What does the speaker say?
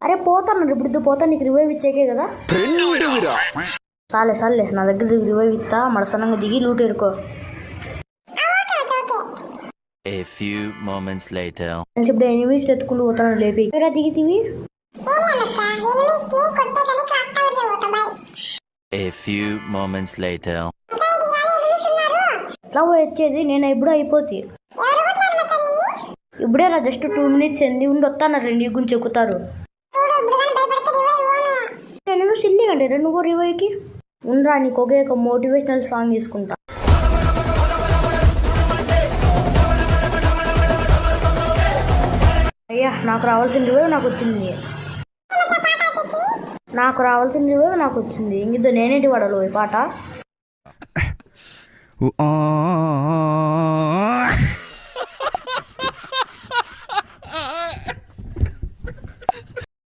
అరే పోతాను ఇప్పుడు పోతా, నీకు రివైవ్ ఇచ్చేకే కదా. చాలే చాలే, నా దగ్గర రివైవ్ ఇస్తా, మడసనంగా దిగి లూట్ ఎరుకో. A few moments later. ఇప్పుడు ఎనిమిస్ ఎత్తుకుంటూ పోతాను లేపి దిగితివి. A few moments later. ఎట్లా వచ్చేది, నేను ఇప్పుడు అయిపోతే ఇప్పుడే రా జస్ట్ 2 minutes ఎండి ఉండి వస్తాను, రెండు గురించి ఎక్కుతారు. నేను సిల్లి కంటే నువ్వు రివైవ్కి ఉండరా, నీకు ఒకే ఒక మోటివేషనల్ సాంగ్ తీసుకుంటా. అయ్యా నాకు రావాల్సిన రివైవ్ నాకు వచ్చింది, నాకు రావాల్సిన రివైవ్ నాకు వచ్చింది. ఇంగిద్దో నేనేంటి వాడాలి పాట.